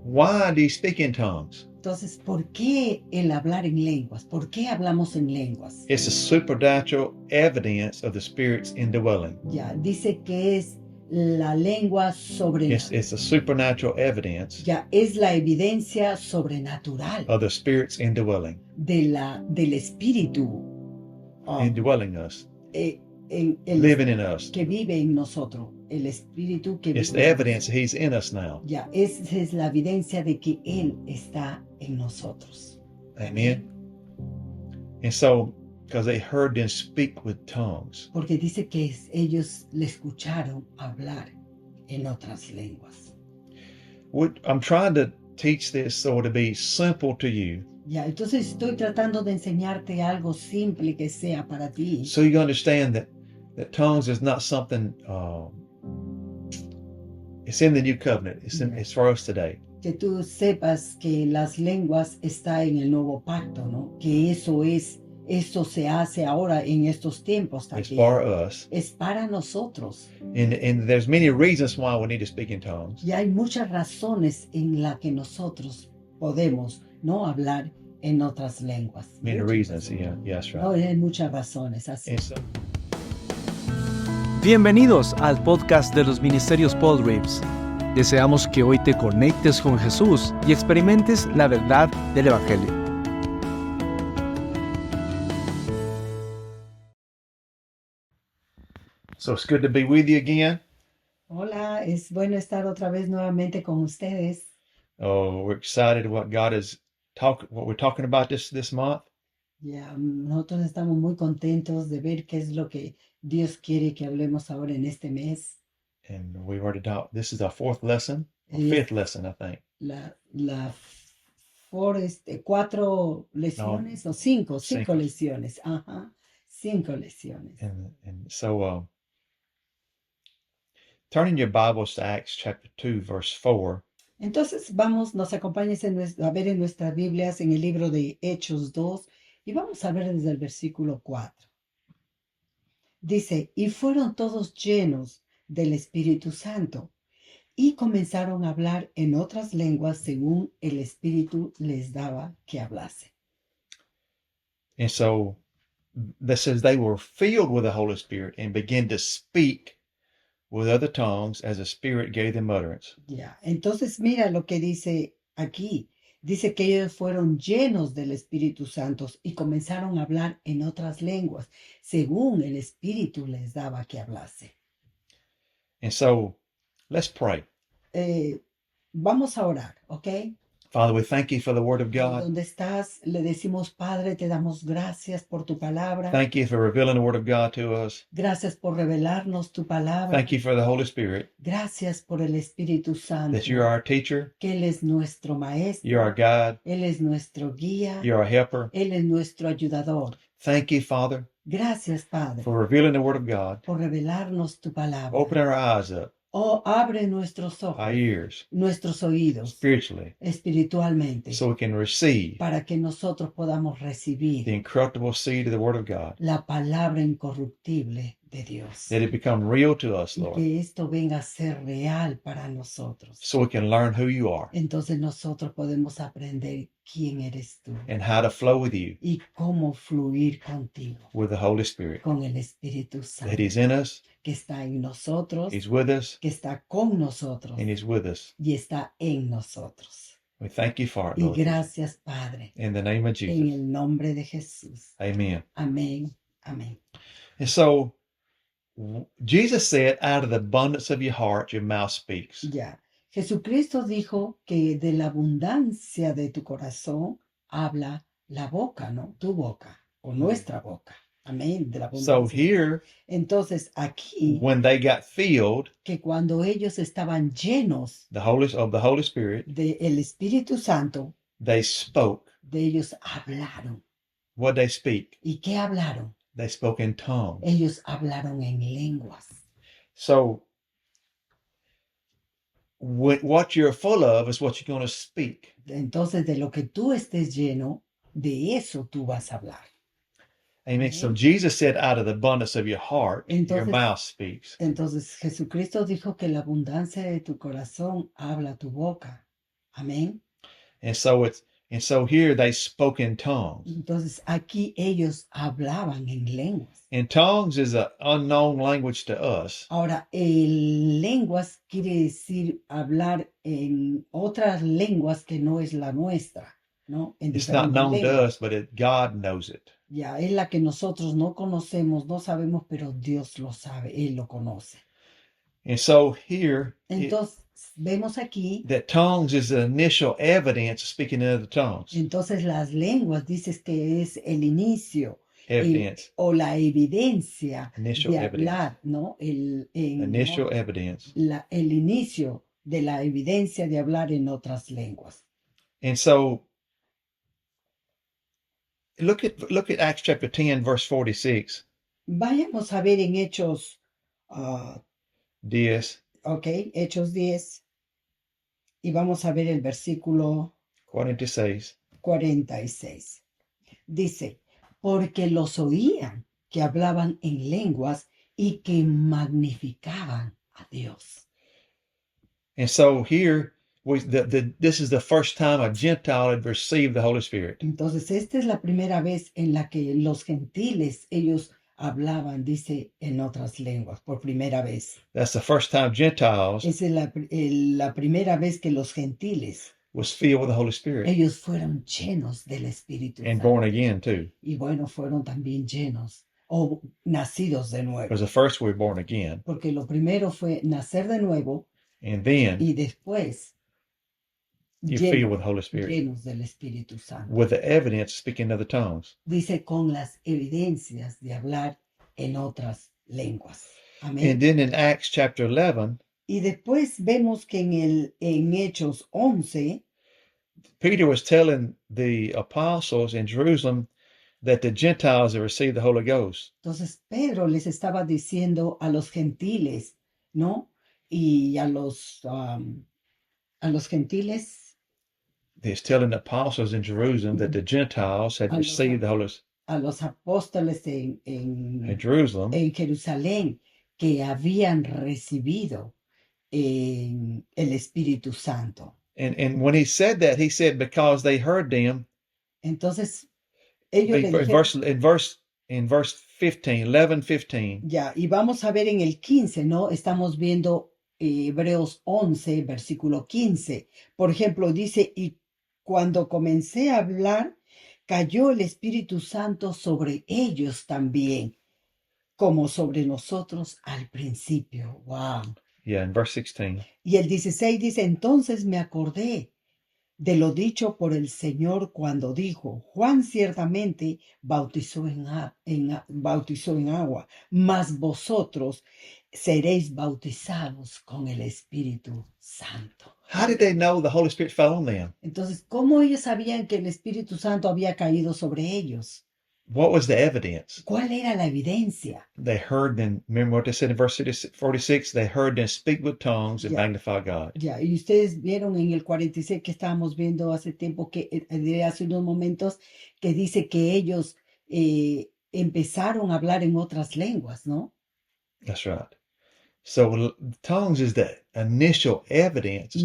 why do you speak in tongues? Entonces, ¿por qué el hablar en lenguas? ¿Por qué hablamos en lenguas? It's a supernatural evidence of the Spirit's indwelling. Ya, dice que es la lengua sobrenatural. It's a supernatural evidence Ya, es la evidencia sobrenatural of the Spirit's indwelling, del espíritu indwelling us, el living in us. que vive en nosotros, el espíritu que It's vive the en evidence that nosotros. He's in us now. Ya, esa es la evidencia de que Él está en nosotros. Amen. And so, because they heard them speak with tongues. Porque dice que ellos le escucharon hablar en otras lenguas. I'm trying to teach this so to be simple to you. Ya, entonces estoy tratando de enseñarte algo simple que sea para ti. So you understand that tongues is not something, it's in the new covenant. It's for us today. Que tú sepas que las lenguas está en el nuevo pacto, ¿no? Que eso se hace ahora en estos tiempos It's también. for us. Es para nosotros. And there's many reasons why we need to speak in tongues. Y hay muchas razones en las que nosotros podemos no hablar en otras lenguas. Many Muchas reasons, razones. yeah, yes, right. No, hay muchas razones así. And so, Bienvenidos al podcast de los Ministerios Paul Reeves. Deseamos que hoy te conectes con Jesús y experimentes la verdad del Evangelio. so it's good to be with you again. Hola, es bueno estar otra vez nuevamente con ustedes. Oh, we're excited what God is what we're talking about this month. Ya, nosotros estamos muy contentos de ver qué es lo que Dios quiere que hablemos ahora en este mes. And we've already talked. This is our fourth lesson, or Yes. fifth lesson, I think. Cuatro lesiones o cinco Cinco. lesiones. Ajá, 5 lesiones. And so, turning your Bibles to Acts chapter 2, verse 4. Entonces nos acompañes a ver en nuestras Biblias en el libro de Hechos 2 y vamos a ver desde el versículo 4. Dice, y fueron todos llenos del Espíritu Santo y comenzaron a hablar en otras lenguas según el Espíritu les daba que hablase. And so that says they were filled with the Holy Spirit and began to speak with other tongues as the Spirit gave them utterance. Ya, entonces mira lo que dice aquí. Dice que ellos fueron llenos del Espíritu Santo y comenzaron a hablar en otras lenguas, según el Espíritu les daba que hablase. And so let's pray. Vamos a orar, ¿ok? Father, we thank you for the Word of God. Donde estás, le decimos, Padre, te damos gracias por tu palabra. Thank you for revealing the Word of God to us. Gracias por revelarnos tu palabra. Thank you for the Holy Spirit, Gracias por el Espíritu Santo. that you're our teacher, Que Él es nuestro maestro. you're our guide, Él es nuestro guía. you're our helper. Él es nuestro ayudador. Thank you, Father, Gracias, Padre, for revealing the Word of God. por revelarnos tu palabra. Open our eyes up, Oh, abre nuestros ojos, our ears, nuestros oídos, spiritually, espiritualmente, so we can receive para que nosotros podamos the recibir incorruptible seed of the Word of God, la palabra incorruptible de Dios. that it become real to us, Y Lord, que esto venga a ser real para nosotros. so we can learn who you are Entonces nosotros podemos aprender quién eres tú and how to flow with you y cómo fluir contigo, with the Holy Spirit, con el Espíritu that Santo, He's in us, que está en nosotros, He's with us, que está con nosotros and He's with us. y está en nosotros. We thank you for it, Y Lord. gracias, Padre, In the name of en Jesus. el nombre de Jesús. Amen. Amén, amén. And so Jesus said, out of the abundance of your heart, your mouth speaks. Ya, Jesucristo dijo que de la abundancia de tu corazón habla la boca, ¿no? Tu boca o nuestra boca. Amén, de la So abundancia. here, Entonces aquí, when they got filled, que cuando ellos estaban llenos of the Holy Spirit, del Espíritu Santo, they spoke. de ellos hablaron. What they speak? ¿Y qué hablaron? They spoke in tongues. Ellos hablaron en lenguas. So what you're full of is what you're going to speak. Entonces, de lo que tú estés lleno, de eso tú vas a hablar. Amen. So Jesus said, out of the abundance of your heart, your Entonces- mouth speaks. Entonces Jesucristo dijo que la abundancia de tu corazón habla tu boca. Amén. And so here they spoke in tongues. Entonces aquí ellos hablaban en lenguas. And tongues is an unknown language to us. Ahora, lenguas quiere decir hablar en otras lenguas que no es la nuestra, ¿no? En It's not diferentes known to lenguas. us, but God knows it. Ya, es la que nosotros no conocemos, no sabemos, pero Dios lo sabe, Él lo conoce. And so here, Entonces, vemos aquí, that tongues is the initial evidence of speaking in other tongues. entonces las lenguas, dices que es el inicio Evidence. o la evidencia Initial de evidence. hablar, ¿no? Initial evidence. El inicio de la evidencia de hablar en otras lenguas. And so look at Acts chapter 10, verse 46. Vayamos a ver en Hechos, 10, Hechos 10, y vamos a ver el versículo 46. 46. Dice, porque los oían que hablaban en lenguas y que magnificaban a Dios. And so here, this is the first time a Gentile had received the Holy Spirit. Entonces, esta es la primera vez en la que los gentiles, ellos hablaban, dice, en otras lenguas, por primera vez. That's the first time Gentiles Esa es la primera vez que los gentiles, was filled with the Holy Spirit ellos fueron llenos del Espíritu and Santo. born again too. Y bueno, fueron también llenos o nacidos de nuevo. Because the first we were born again. Porque lo primero fue nacer de nuevo And then y después you're filled with the Holy Spirit. llenos del Espíritu Santo. With the evidence of speaking other tongues. Dice con las evidencias de hablar en otras lenguas. Amén. And then in Acts chapter 11, Y después vemos que en Hechos 11, Peter was telling the apostles in Jerusalem that the Gentiles had received the Holy Ghost. entonces Pedro les estaba diciendo a los gentiles, ¿no? Y a los gentiles, He's telling the apostles in Jerusalem that the Gentiles had received the Holy Ghost a los apóstoles in en Jerusalem. Jerusalén que habían recibido el Espíritu Santo. And when he said that, he said because they heard them. Entonces, ellos le dijeron, In verse 15, 11:15. ya, y vamos a ver en el 15, ¿no? Estamos viendo Hebreos 11, versículo 15. Por ejemplo, dice, y cuando comencé a hablar, cayó el Espíritu Santo sobre ellos también, como sobre nosotros al principio. Wow. Yeah, in verse 16. Y el 16 dice, entonces me acordé de lo dicho por el Señor cuando dijo, Juan ciertamente bautizó en agua, mas vosotros seréis bautizados con el Espíritu Santo. How did they know the Holy Spirit fell on them? Entonces, ¿cómo ellos sabían que el Espíritu Santo había caído sobre ellos? What was the evidence? ¿Cuál era la evidencia? They heard them, remember what they said in verse 46? They heard them speak with tongues and Yeah. magnify God. Ya, y ustedes vieron en el 46 que estábamos viendo hace tiempo, hace unos momentos, que dice que ellos empezaron a hablar en otras lenguas, ¿no? That's right. So tongues is the initial evidence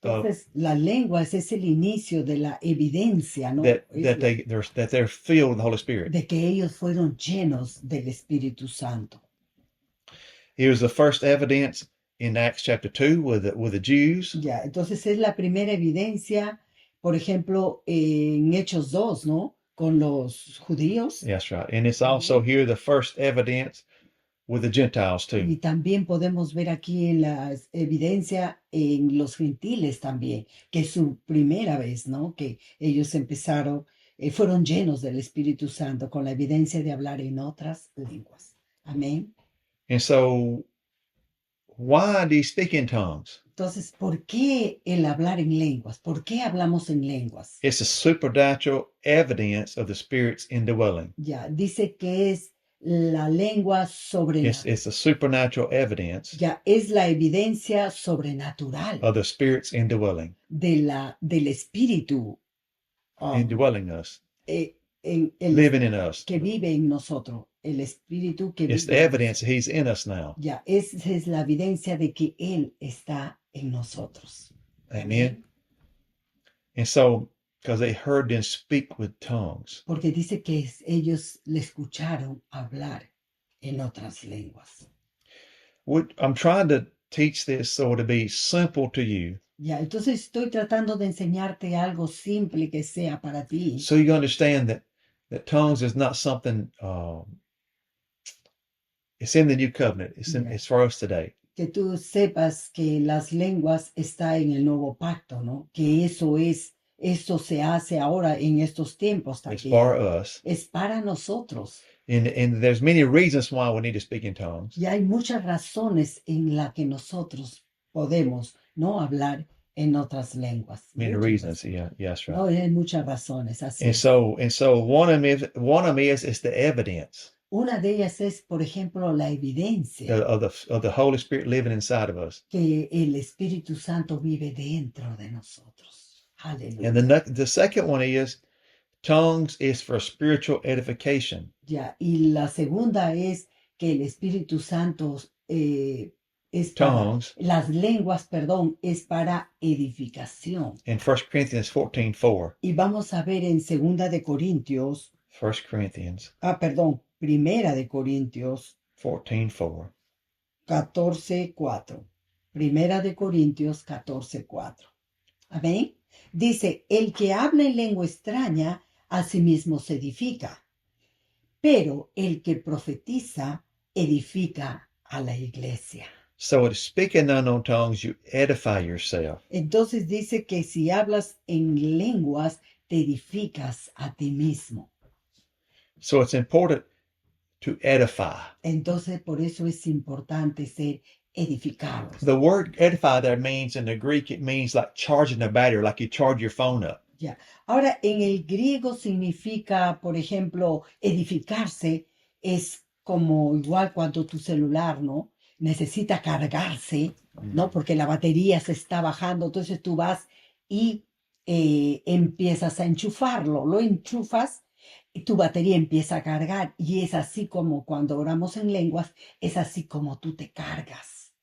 Entonces, la lengua es el inicio de la evidencia, ¿no? that Es they're filled with the Holy Spirit. de que ellos fueron llenos del Espíritu Santo. It was the first evidence in Acts chapter 2 with the Jews. Ya, entonces es la primera evidencia, por ejemplo, en Hechos 2, ¿no? Con los judíos. That's right. And it's also here the first evidence with the Gentiles Y too. también podemos ver aquí en la evidencia en los gentiles también, que es su primera vez, ¿no? Que ellos empezaron, fueron llenos del Espíritu Santo con la evidencia de hablar en otras lenguas. Amén. And so why do you speak in tongues? Entonces, ¿por qué el hablar en lenguas? ¿Por qué hablamos en lenguas? It's a supernatural evidence of the Spirit's indwelling. Ya, dice que es la lengua sobrenatural. It's a supernatural evidence Ya, es la evidencia sobrenatural of the Spirit's indwelling, del Espíritu indwelling us, en el living in us. que vive en nosotros, el Espíritu que It's the vive. evidence that He's in us now. Ya, esa es la evidencia de que Él está en nosotros. Amen. And so, because they heard them speak with tongues. Porque dice que ellos le escucharon hablar en otras lenguas. I'm trying to teach this so to be simple to you, Ya, entonces estoy tratando de enseñarte algo simple que sea para ti. so you understand that tongues is not something. It's in the new covenant. Yeah. It's for us today. Que tú sepas que las lenguas está en el nuevo pacto, ¿no? Que eso se hace ahora en estos tiempos It's también. for us. Es para nosotros. And there's many reasons why we need to speak in tongues. Y hay muchas razones en las que nosotros podemos no hablar en otras lenguas. Many Muchas reasons. razones. Yeah, that's right. No, hay muchas razones. Así And es. so one of them is the evidence Una de ellas es, por ejemplo, la evidencia of the Holy Spirit living inside of us. que el Espíritu Santo vive dentro de nosotros. Aleluya. And the second one is tongues is for spiritual edification. Ya, y la segunda es que el Espíritu Santo es para, Tongues las lenguas, perdón, es para edificación. in 1 Corinthians 14:4. Y vamos a ver en Segunda de Corintios, 1 Corinthians Primera de Corintios 14:4. 14:4. Primera de Corintios 14:4. Amén. Dice, el que habla en lengua extraña, a sí mismo se edifica, pero el que profetiza, edifica a la iglesia. So it's speaking unknown tongues, you edify yourself. Entonces dice que si hablas en lenguas, te edificas a ti mismo. So it's important to edify. Entonces por eso es importante ser edificados. The word edify there means, in the Greek, it means like charging a battery, like you charge your phone up. Ahora, en el griego significa, por ejemplo, edificarse, es como igual cuando tu celular, ¿no? Necesita cargarse, ¿no? Porque la batería se está bajando, entonces tú vas y empiezas a enchufarlo, lo enchufas y tu batería empieza a cargar y es así como cuando oramos en lenguas, es así como tú te cargas.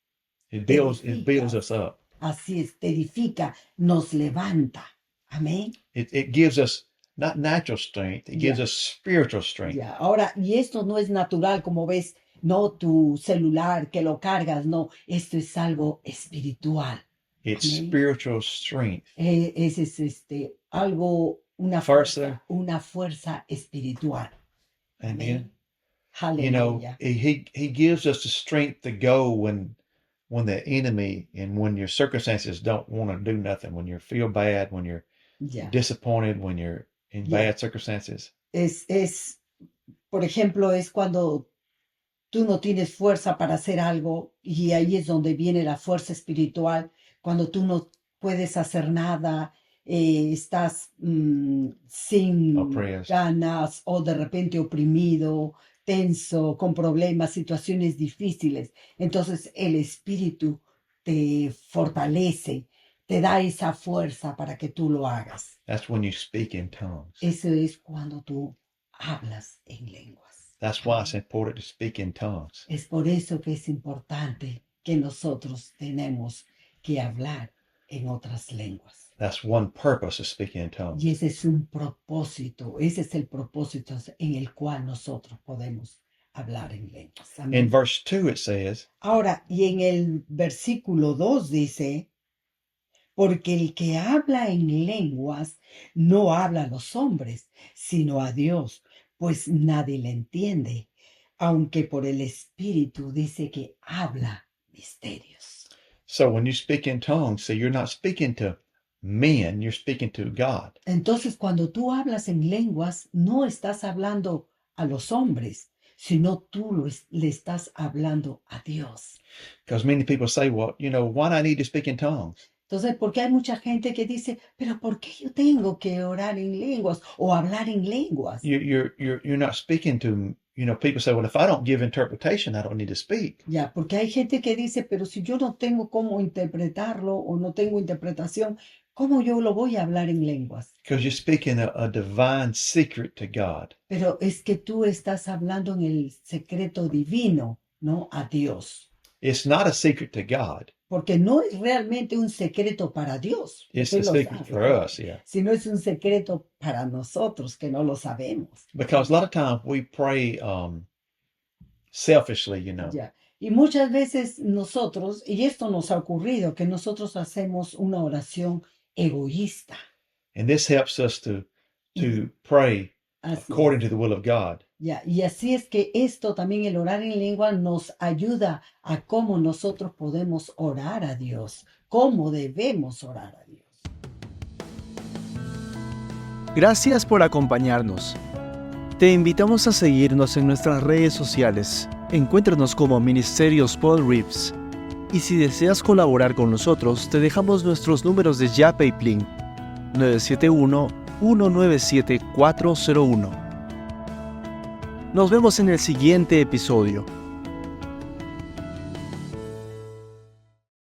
It builds us up. Así es, te edifica, nos levanta. Amén. It gives us not natural strength, it gives us spiritual strength. Ya, ahora, y esto no es natural, como ves, no tu celular que lo cargas, no, esto es algo espiritual. It's Amén. spiritual strength. Es algo, una fuerza espiritual. Amen. Aleluya. You know, he gives us the strength to go when the enemy and when your circumstances don't want to do nothing, when you feel bad, when you're Ya. disappointed, when you're in bad circumstances. Por ejemplo, es cuando tú no tienes fuerza para hacer algo y ahí es donde viene la fuerza espiritual, cuando tú no puedes hacer nada, estás sin Oppressed. ganas o de repente oprimido, tenso, con problemas, situaciones difíciles. Entonces el Espíritu te fortalece, te da esa fuerza para que tú lo hagas. That's when you speak in tongues. Eso es cuando tú hablas en lenguas. That's why it's important to speak in tongues. Es por eso que es importante que nosotros tenemos que hablar en otras lenguas. That's one purpose of speaking in tongues. Y ese es un propósito, ese es el propósito en el cual nosotros podemos hablar en lenguas. Amén. In verse 2 it says, Ahora, y en el versículo 2 dice, porque el que habla en lenguas no habla a los hombres, sino a Dios, pues nadie le entiende, aunque por el Espíritu dice que habla misterios. so when you speak in tongues, so you're not speaking to men, you're speaking to God. Entonces, cuando tú hablas en lenguas, no estás hablando a los hombres, sino tú le estás hablando a Dios. Because many people say, well, you know, why do I need to speak in tongues? Entonces, porque hay mucha gente que dice, pero ¿por qué yo tengo que orar en lenguas o hablar en lenguas? You're not speaking to, you know, people say, well, if I don't give interpretation, I don't need to speak. Ya, porque hay gente que dice, pero si yo no tengo cómo interpretarlo o no tengo interpretación, ¿cómo yo lo voy a hablar en lenguas? Because you're speaking a divine secret to God. Pero es que tú estás hablando en el secreto divino, ¿no? A Dios. It's not a secret to God. porque no es realmente un secreto para Dios, It's Él a lo secret sabe, for us, yeah. sino es un secreto para nosotros que no lo sabemos. Because a lot of times we pray selfishly, Ya. Y muchas veces nosotros, y esto nos ha ocurrido, que nosotros hacemos una oración egoísta. and this helps us to Y pray así according es. to the will of God. Ya. Y así es que esto también, el orar en lengua, nos ayuda a cómo nosotros podemos orar a Dios, cómo debemos orar a Dios. Gracias por acompañarnos. Te invitamos a seguirnos en nuestras redes sociales. Encuéntranos como Ministerios Paul Reeves. Y si deseas colaborar con nosotros, te dejamos nuestros números de Yape y Plin: 971-197-401. Nos vemos en el siguiente episodio.